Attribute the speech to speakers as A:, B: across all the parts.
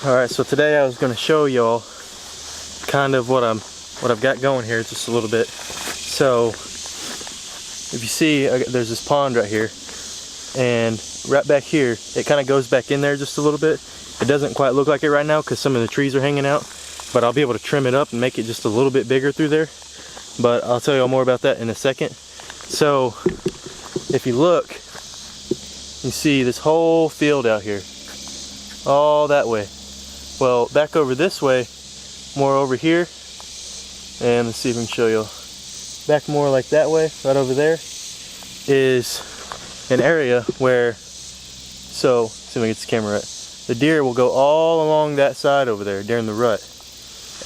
A: Alright, so today I was going to show y'all kind of what I've got going here just a little bit. So if you see, there's this pond right here, and right back here it kind of goes back in there just a little bit. It doesn't quite look like it right now because some of the trees are hanging out, but I'll be able to trim it up and make it just a little bit bigger through there. But I'll tell y'all more about that in a second. So if you look, you see this whole field out here, all that way. Well, back over this way, more over here, and let's see if we can show you. Back more like that way, right over there, is an area where, so, see if I get this camera right, the deer will go all along that side over there during the rut.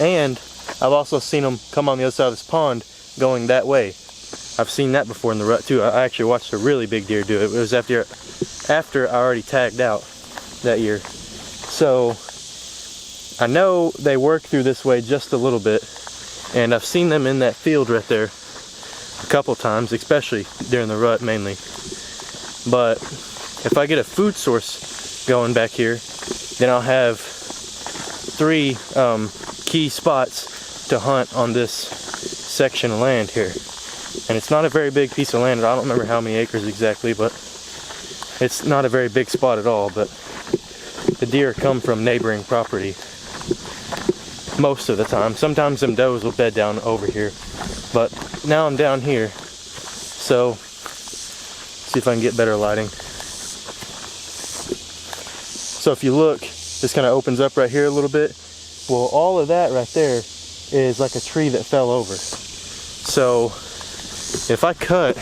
A: And I've also seen them come on the other side of this pond going that way. I've seen that before in the rut too. I actually watched a really big deer do it. It was after I already tagged out that year. So I know they work through this way just a little bit, and I've seen them in that field right there a couple times, especially during the rut mainly. But if I get a food source going back here, then I'll have 3 key spots to hunt on this section of land here. And it's not a very big piece of land. I don't remember how many acres exactly, but it's not a very big spot at all. But the deer come from neighboring property most of the time. Sometimes them does will bed down over here, but now I'm down here, so see if I can get better lighting. So if you look, this kind of opens up right here a little bit. Well, all of that right there is like a tree that fell over. So if I cut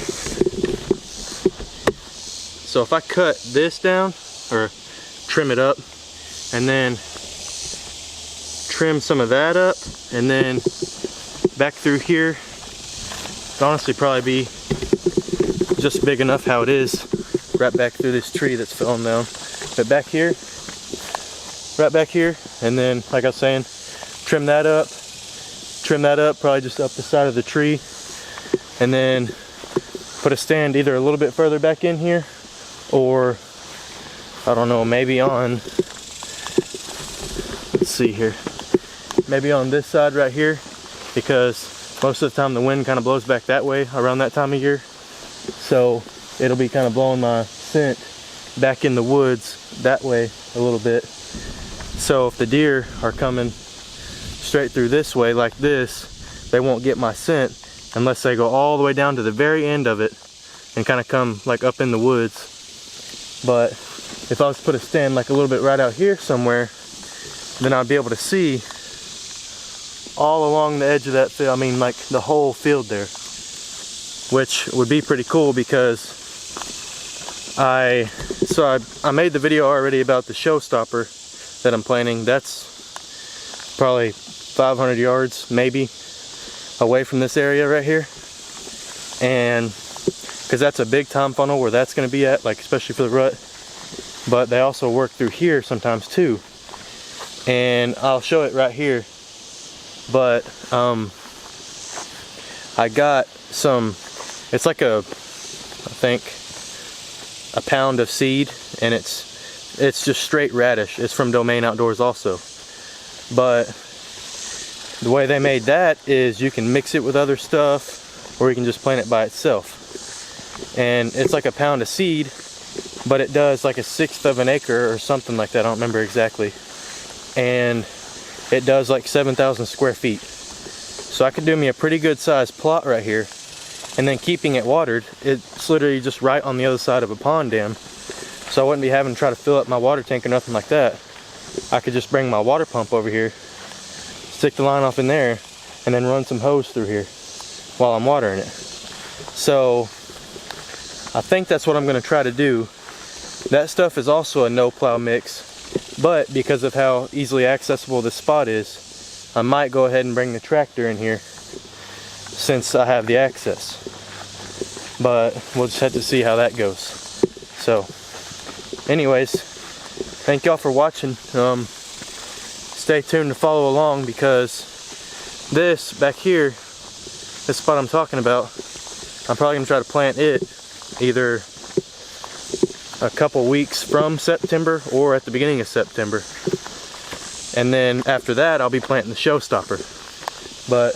A: this down, or trim it up, and then trim some of that up, and then back through here, it'd honestly probably be just big enough how it is, right back through this tree that's falling down. But back here, right back here, and then like I was saying, trim that up, probably just up the side of the tree, and then put a stand either a little bit further back in here, or I don't know, maybe on, let's see here, maybe on this side right here, because most of the time the wind kind of blows back that way around that time of year. So it'll be kind of blowing my scent back in the woods that way a little bit. So if the deer are coming straight through this way like this, they won't get my scent unless they go all the way down to the very end of it and kind of come like up in the woods. But if I was to put a stand like a little bit right out here somewhere, then I'd be able to see all along the edge of that field, I mean like the whole field there, which would be pretty cool because I made the video already about the showstopper that I'm planning. That's probably 500 yards maybe away from this area right here, and because that's a big time funnel where that's going to be at, like especially for the rut. But they also work through here sometimes too, and I'll show it right here. But I got some, it's like I think a pound of seed, and it's just straight radish. It's from Domain Outdoors also. But the way they made that is you can mix it with other stuff, or you can just plant it by itself. And it's like a pound of seed, but it does like 1/6 of an acre or something like that. I don't remember exactly. And it does like 7,000 square feet. So I could do me a pretty good sized plot right here. And then keeping it watered, it's literally just right on the other side of a pond dam. So I wouldn't be having to try to fill up my water tank or nothing like that. I could just bring my water pump over here, stick the line off in there, and then run some hose through here while I'm watering it. So I think that's what I'm going to try to do. That stuff is also a no plow mix, but because of how easily accessible this spot is, I might go ahead and bring the tractor in here since I have the access. But we'll just have to see how that goes. So anyways, thank y'all for watching. Stay tuned to follow along, because this back here, this spot I'm talking about, I'm probably gonna try to plant it either a couple weeks from September or at the beginning of September. And then after that, I'll be planting the showstopper. But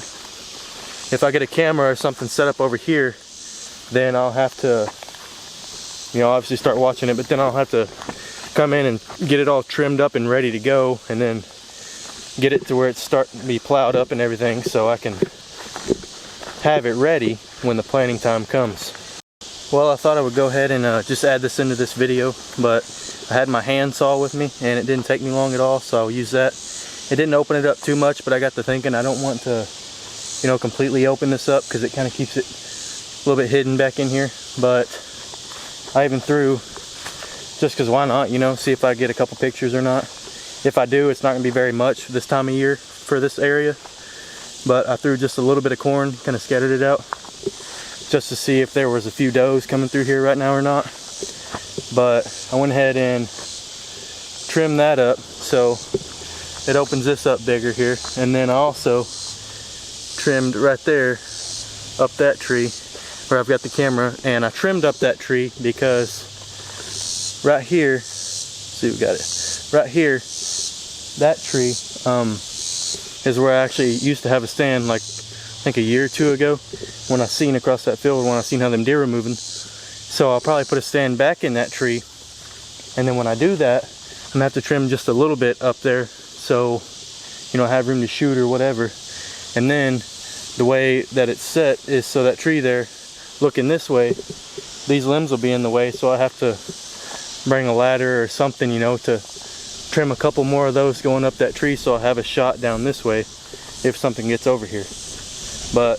A: if I get a camera or something set up over here, then I'll have to, you know, obviously start watching it, but then I'll have to come in and get it all trimmed up and ready to go, and then get it to where it's starting to be plowed up and everything, so I can have it ready when the planting time comes. Well, I thought I would go ahead and just add this into this video, but I had my hand saw with me and it didn't take me long at all, so I'll use that. It didn't open it up too much, but I got to thinking I don't want to, you know, completely open this up because it kind of keeps it a little bit hidden back in here. But I even threw, just because why not, you know, see if I get a couple pictures or not. If I do, it's not going to be very much this time of year for this area, but I threw just a little bit of corn, kind of scattered it out, just to see if there was a few does coming through here right now or not. But I went ahead and trimmed that up so it opens this up bigger here. And then I also trimmed right there up that tree where I've got the camera, and I trimmed up that tree because right here, see, we got it right here, that tree is where I actually used to have a stand, like I think a year or two ago, when I seen across that field, when I seen how them deer were moving. So I'll probably put a stand back in that tree, and then when I do that, I'm gonna have to trim just a little bit up there so, you know, I have room to shoot or whatever. And then the way that it's set is so that tree there looking this way, these limbs will be in the way, so I have to bring a ladder or something, you know, to trim a couple more of those going up that tree so I'll have a shot down this way if something gets over here. But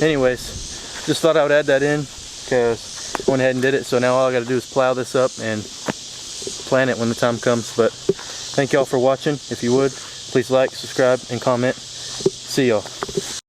A: anyways, just thought I would add that in because I went ahead and did it. So now all I got to do is plow this up and plant it when the time comes. But thank y'all for watching. If you would, please like, subscribe, and comment. See y'all.